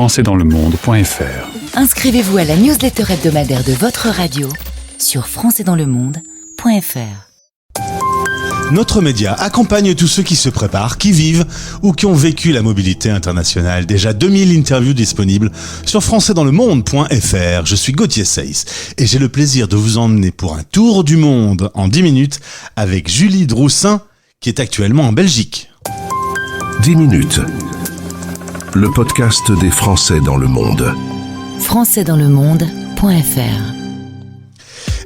françaisdanslemonde.fr. Inscrivez-vous à la newsletter hebdomadaire de votre radio sur françaisdanslemonde.fr. Notre média accompagne tous ceux qui se préparent, qui vivent ou qui ont vécu la mobilité internationale. Déjà 2000 interviews disponibles sur françaisdanslemonde.fr. Je suis Gauthier Seyss et j'ai le plaisir de vous emmener pour un tour du monde en 10 minutes avec Julie Droussin qui est actuellement en Belgique. 10 minutes. Le podcast des Français dans le monde. françaisdanslemonde.fr.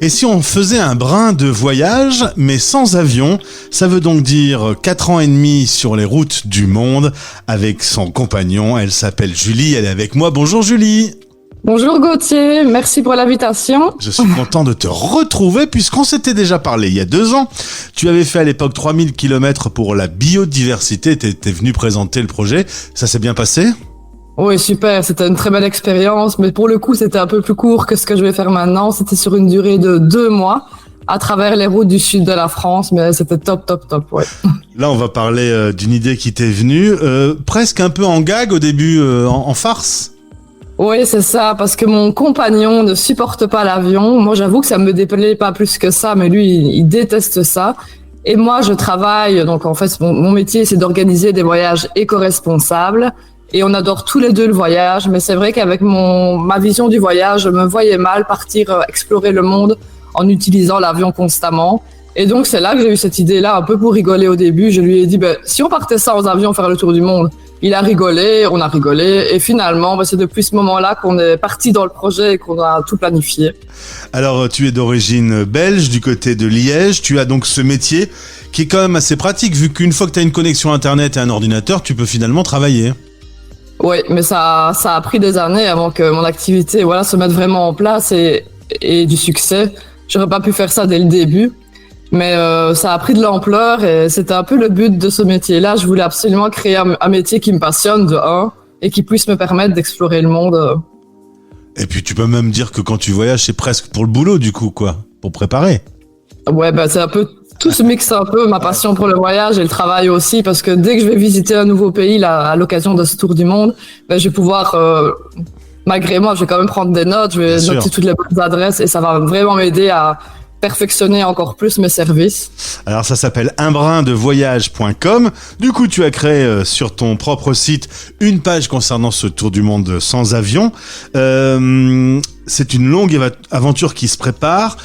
Et si on faisait un brin de voyage, mais sans avion, ça veut donc dire 4 ans et demi sur les routes du monde avec son compagnon. Elle s'appelle Julie, elle est avec moi. Bonjour Julie. Bonjour Gauthier, merci pour l'invitation. Je suis content de te retrouver puisqu'on s'était déjà parlé il y a 2 ans. Tu avais fait à l'époque 3000 km pour la biodiversité, t'étais venu présenter le projet. Ça s'est bien passé ? Oui, super, c'était une très belle expérience, mais pour le coup, c'était un peu plus court que ce que je vais faire maintenant. C'était sur une durée de 2 mois à travers les routes du sud de la France, mais c'était top, ouais. Là, on va parler d'une idée qui t'est venue, presque un peu en gag au début, en farce. Oui, c'est ça, parce que mon compagnon ne supporte pas l'avion. Moi, j'avoue que ça me déplaît pas plus que ça, mais lui, il déteste ça. Et moi, je travaille, donc en fait, mon métier, c'est d'organiser des voyages éco-responsables. Et on adore tous les deux le voyage, mais c'est vrai qu'avec ma vision du voyage, je me voyais mal partir explorer le monde en utilisant l'avion constamment. Et donc, c'est là que j'ai eu cette idée-là, un peu pour rigoler au début. Je lui ai dit, si on partait sans avion faire le tour du monde, il a rigolé, on a rigolé. Et finalement, c'est depuis ce moment-là qu'on est parti dans le projet et qu'on a tout planifié. Alors, tu es d'origine belge, du côté de Liège. Tu as donc ce métier qui est quand même assez pratique, vu qu'une fois que tu as une connexion Internet et un ordinateur, tu peux finalement travailler. Oui, mais ça a pris des années avant que mon activité se mette vraiment en place et du succès. J'aurais pas pu faire ça dès le début, mais ça a pris de l'ampleur et c'était un peu le but de ce métier-là. Je voulais absolument créer un métier qui me passionne de un et qui puisse me permettre d'explorer le monde. Et puis tu peux même dire que quand tu voyages, c'est presque pour le boulot du coup, quoi, pour préparer. Ouais, c'est un peu... Tout se mixe un peu, ma passion pour le voyage et le travail aussi, parce que dès que je vais visiter un nouveau pays à l'occasion de ce tour du monde, je vais pouvoir, malgré moi, je vais quand même prendre des notes, je vais noter toutes les bonnes adresses et ça va vraiment m'aider à perfectionner encore plus mes services. Alors ça s'appelle unbrindevoyage.com. Du coup, tu as créé sur ton propre site une page concernant ce tour du monde sans avion. C'est une longue aventure qui se prépare.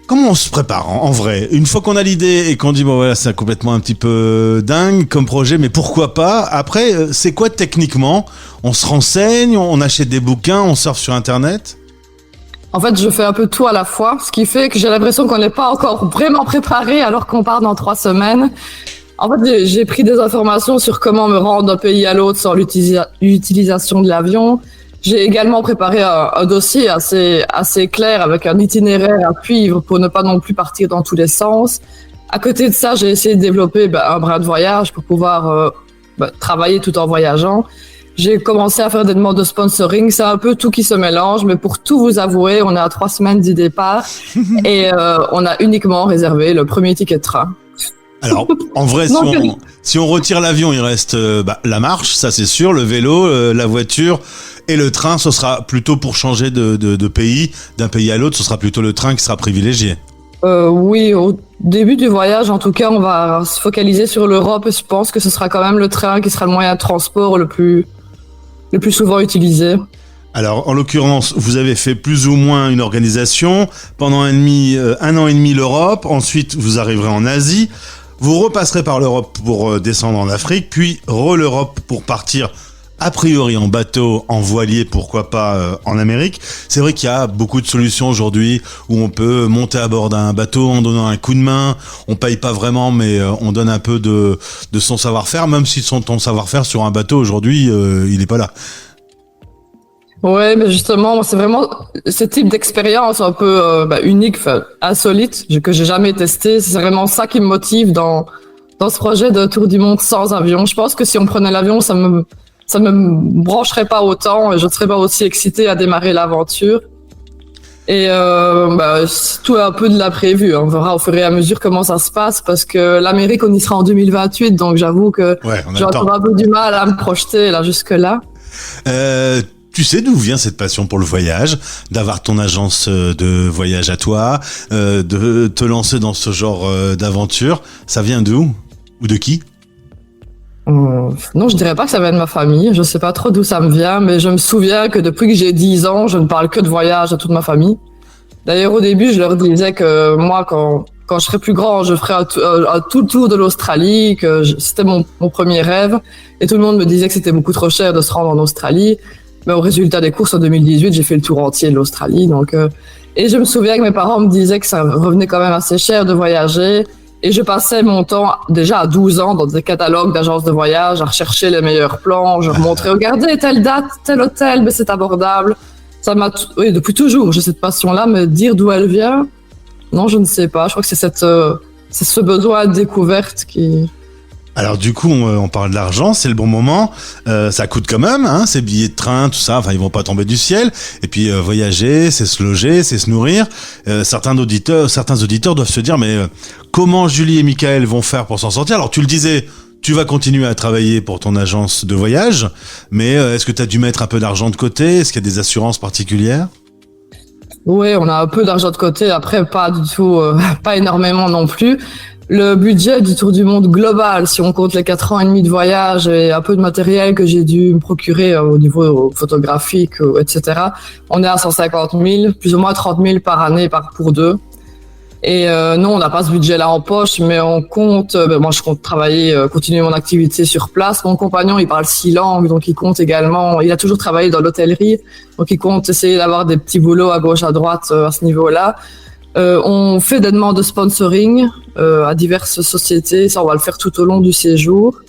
Comment on se prépare en vrai ? Une fois qu'on a l'idée et qu'on dit c'est complètement un petit peu dingue comme projet, mais pourquoi pas ? Après, c'est quoi techniquement ? On se renseigne, on achète des bouquins, on surfe sur Internet ? En fait, je fais un peu tout à la fois, ce qui fait que j'ai l'impression qu'on n'est pas encore vraiment préparé alors qu'on part dans 3 semaines. En fait, j'ai pris des informations sur comment me rendre d'un pays à l'autre sans l'utilisation de l'avion. J'ai également préparé un dossier assez clair avec un itinéraire à suivre pour ne pas non plus partir dans tous les sens. À côté de ça, j'ai essayé de développer un brin de voyage pour pouvoir travailler tout en voyageant. J'ai commencé à faire des demandes de sponsoring. C'est un peu tout qui se mélange, mais pour tout vous avouer, on est à 3 semaines du départ et on a uniquement réservé le premier ticket de train. Alors, en vrai, si on retire l'avion, il reste la marche, ça c'est sûr, le vélo, la voiture et le train, ce sera plutôt pour changer de pays, d'un pays à l'autre, ce sera plutôt le train qui sera privilégié. Oui, au début du voyage, en tout cas, on va se focaliser sur l'Europe et je pense que ce sera quand même le train qui sera le moyen de transport le plus souvent utilisé. Alors, en l'occurrence, vous avez fait plus ou moins une organisation. Pendant 1 an et demi l'Europe, ensuite vous arriverez en Asie. Vous repasserez par l'Europe pour descendre en Afrique, puis l'Europe pour partir a priori en bateau, en voilier, pourquoi pas en Amérique. C'est vrai qu'il y a beaucoup de solutions aujourd'hui où on peut monter à bord d'un bateau en donnant un coup de main. On paye pas vraiment, mais on donne un peu de son savoir-faire, même si ton savoir-faire sur un bateau aujourd'hui, il est pas là. Ouais, mais justement, c'est vraiment ce type d'expérience un peu unique, insolite, que j'ai jamais testé. C'est vraiment ça qui me motive dans ce projet de tour du monde sans avion. Je pense que si on prenait l'avion, ça me brancherait pas autant et je ne serais pas aussi excitée à démarrer l'aventure. Et tout est un peu de l'imprévu. On verra au fur et à mesure comment ça se passe parce que l'Amérique, on y sera en 2028, donc j'avoue que j'ai encore un peu du mal à me projeter là jusque-là. Tu sais d'où vient cette passion pour le voyage, d'avoir ton agence de voyage à toi, de te lancer dans ce genre d'aventure? Ça vient d'où? Ou de qui? Non, je dirais pas que ça vient de ma famille. Je sais pas trop d'où ça me vient, mais je me souviens que depuis que j'ai 10 ans, je ne parle que de voyage à toute ma famille. D'ailleurs, au début, je leur disais que moi, quand je serais plus grand, je ferais un tout le tour de l'Australie, que c'était mon premier rêve. Et tout le monde me disait que c'était beaucoup trop cher de se rendre en Australie. Mais au résultat des courses en 2018, j'ai fait le tour entier de l'Australie. Et je me souviens que mes parents me disaient que ça revenait quand même assez cher de voyager. Et je passais mon temps, déjà à 12 ans, dans des catalogues d'agences de voyage, à rechercher les meilleurs plans. Je montrais, regardez, telle date, tel hôtel, mais c'est abordable. Oui, depuis toujours, j'ai cette passion-là, mais dire d'où elle vient, non, je ne sais pas. Je crois que c'est ce besoin de découverte qui... Alors du coup, on parle de l'argent, c'est le bon moment. Ça coûte quand même, hein, ces billets de train, tout ça. Enfin, ils vont pas tomber du ciel. Et puis voyager, c'est se loger, c'est se nourrir. Certains auditeurs doivent se dire, mais comment Julie et Michael vont faire pour s'en sortir? Alors tu le disais, tu vas continuer à travailler pour ton agence de voyage, mais est-ce que tu as dû mettre un peu d'argent de côté? Est-ce qu'il y a des assurances particulières? Oui, on a un peu d'argent de côté. Après, pas du tout, pas énormément non plus. Le budget du Tour du Monde global, si on compte les 4 ans et demi de voyage et un peu de matériel que j'ai dû me procurer au niveau photographique, etc., on est à 150 000, plus ou moins 30 000 par année pour deux. Et non, on n'a pas ce budget-là en poche, mais on compte. Moi, je compte travailler, continuer mon activité sur place. Mon compagnon, il parle 6 langues, donc il compte également. Il a toujours travaillé dans l'hôtellerie, donc il compte essayer d'avoir des petits boulots à gauche, à droite à ce niveau-là. On fait des demandes de sponsoring à diverses sociétés. Ça, on va le faire tout au long du séjour.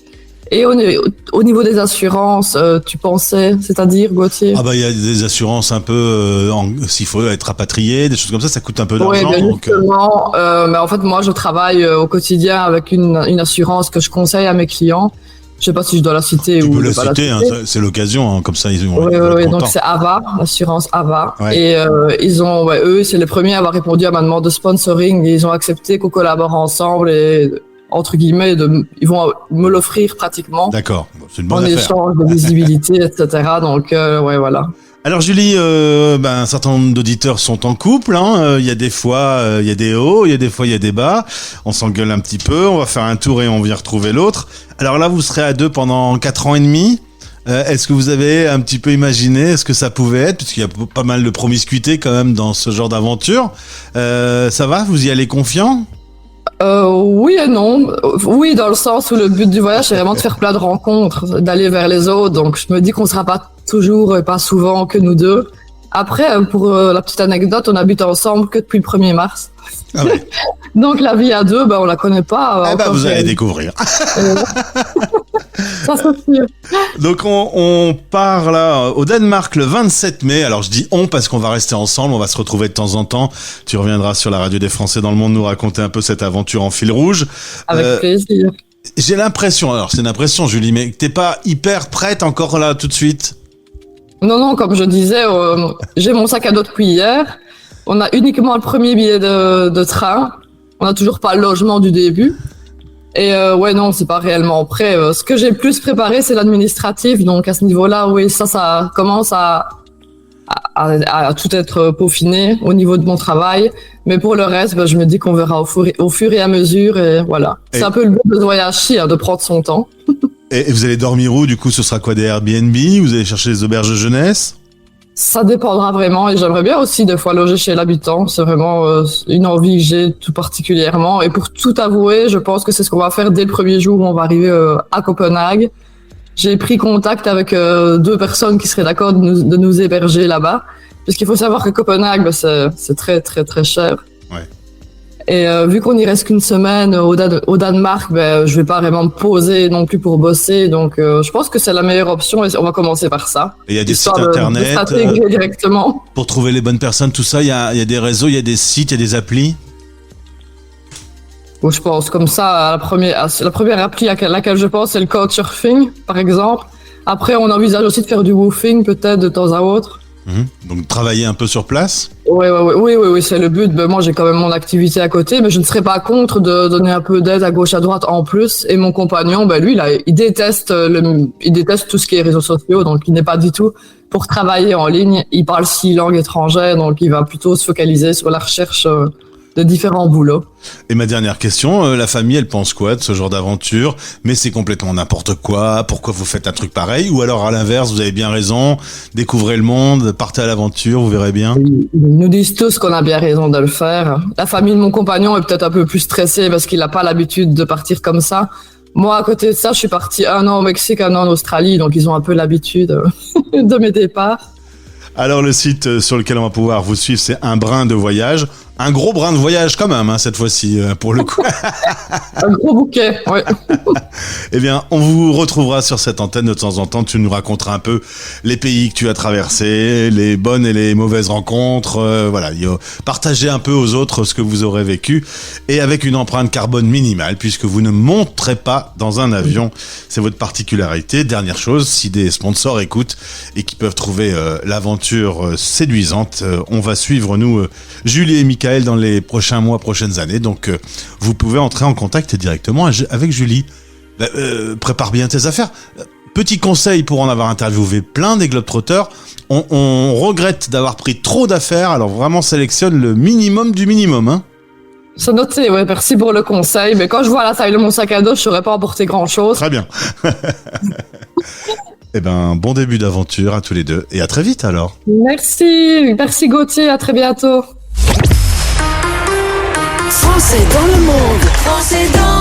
Et au niveau des assurances, tu pensais, c'est-à-dire, Gauthier? Ah bah il y a des assurances un peu s'il faut être rapatrié, des choses comme ça coûte un peu d'argent. Oui, justement. Mais en fait, moi, je travaille au quotidien avec une assurance que je conseille à mes clients. Je sais pas si je dois la citer tu ou peux la pas citer, la citer. hein, c'est l'occasion, hein, comme ça ils vont. Oui, donc c'est Ava, l'assurance Ava. Ouais. Et eux, c'est les premiers à avoir répondu à ma demande de sponsoring. Et ils ont accepté qu'on collabore ensemble et entre guillemets, ils vont me l'offrir pratiquement. D'accord, c'est une bonne en affaire. échange de visibilité, etc. Donc ouais, voilà. Alors Julie, un certain nombre d'auditeurs sont en couple, hein. Il y a des fois, il y a des hauts, il y a des fois, il y a des bas. On s'engueule un petit peu, on va faire un tour et on vient retrouver l'autre. Alors là, vous serez à deux pendant 4 ans et demi. Est-ce que vous avez un petit peu imaginé ce que ça pouvait être? Parce qu'il y a pas mal de promiscuité quand même dans ce genre d'aventure. Ça va? Vous y allez confiant? Oui et non. Oui, dans le sens où le but du voyage, c'est vraiment de faire plein de rencontres, d'aller vers les autres. Donc, je me dis qu'on sera pas toujours et pas souvent que nous deux. Après, pour la petite anecdote, on habite ensemble que depuis le 1er mars. Ah ouais. Donc, la vie à deux, on la connaît pas. Vous allez découvrir. Ça, c'est sûr. Donc on part là au Danemark le 27 mai. Alors je dis on parce qu'on va rester ensemble, on va se retrouver de temps en temps. Tu reviendras sur la radio des Français dans le monde nous raconter un peu cette aventure en fil rouge. Avec plaisir. J'ai l'impression, alors c'est une impression Julie, mais que t'es pas hyper prête encore là tout de suite. Non, comme je disais, j'ai mon sac à dos depuis hier. On a uniquement le premier billet de train. On n'a toujours pas le logement du début. Et non, c'est pas réellement prêt. Ce que j'ai le plus préparé, c'est l'administratif. Donc à ce niveau-là, oui, ça commence à tout être peaufiné au niveau de mon travail. Mais pour le reste, je me dis qu'on verra au fur et à mesure. Et voilà. C'est un peu le but de ce voyage-ci, de prendre son temps. Et vous allez dormir où? Du coup, ce sera quoi, des Airbnb? Vous allez chercher des auberges de jeunesse? Ça dépendra vraiment, et j'aimerais bien aussi des fois loger chez l'habitant. C'est vraiment une envie que j'ai tout particulièrement. Et pour tout avouer, je pense que c'est ce qu'on va faire dès le premier jour où on va arriver à Copenhague. J'ai pris contact avec 2 personnes qui seraient d'accord de nous héberger là-bas, puisqu'il faut savoir que Copenhague, c'est très très très cher. Ouais. Et vu qu'on y reste qu'une semaine au Danemark, je vais pas vraiment me poser non plus pour bosser. Donc je pense que c'est la meilleure option et on va commencer par ça. Et il y a des sites internet de s'intégrer directement. Pour trouver les bonnes personnes, tout ça, il y a des réseaux, il y a des sites, il y a des applis. Bon, je pense comme ça, la première appli à laquelle je pense, c'est le Couchsurfing, par exemple. Après, on envisage aussi de faire du woofing peut-être de temps à autre. Donc travailler un peu sur place. Oui, c'est le but. Ben, moi, j'ai quand même mon activité à côté, mais je ne serais pas contre de donner un peu d'aide à gauche, à droite en plus. Et mon compagnon, ben, lui, il déteste tout ce qui est réseaux sociaux, donc il n'est pas du tout pour travailler en ligne. Il parle 6 langues étrangères, donc il va plutôt se focaliser sur la recherche de différents boulots. Et ma dernière question, la famille, elle pense quoi de ce genre d'aventure? Mais c'est complètement n'importe quoi, pourquoi vous faites un truc pareil? Ou alors à l'inverse, vous avez bien raison, découvrez le monde, partez à l'aventure, vous verrez bien. Ils nous disent tous qu'on a bien raison de le faire. La famille de mon compagnon est peut-être un peu plus stressée parce qu'il n'a pas l'habitude de partir comme ça. Moi, à côté de ça, je suis partie 1 an au Mexique, 1 an en Australie, donc ils ont un peu l'habitude de mes départs. Alors le site sur lequel on va pouvoir vous suivre, c'est Un Brin de Voyage. Un gros brin de voyage quand même, hein, cette fois-ci, pour le coup. Un gros bouquet, ouais. Eh bien, on vous retrouvera sur cette antenne de temps en temps. Tu nous raconteras un peu les pays que tu as traversés, les bonnes et les mauvaises rencontres. Voilà, partagez un peu aux autres ce que vous aurez vécu et avec une empreinte carbone minimale puisque vous ne monterez pas dans un avion. C'est votre particularité. Dernière chose, si des sponsors écoutent et qui peuvent trouver l'aventure séduisante, on va suivre, nous, Julie et Michael, dans les prochains mois, prochaines années. Donc, vous pouvez entrer en contact directement avec Julie. Prépare bien tes affaires. Petit conseil pour en avoir interviewé plein des Globetrotters. On regrette d'avoir pris trop d'affaires. Alors, vraiment, sélectionne le minimum du minimum, hein. C'est noté, ouais. Merci pour le conseil. Mais quand je vois la taille de mon sac à dos, je saurais pas emporter grand-chose. Très bien. Eh ben, bon début d'aventure à tous les deux. Et à très vite, alors. Merci Gauthier. À très bientôt. Français dans le monde. Français dans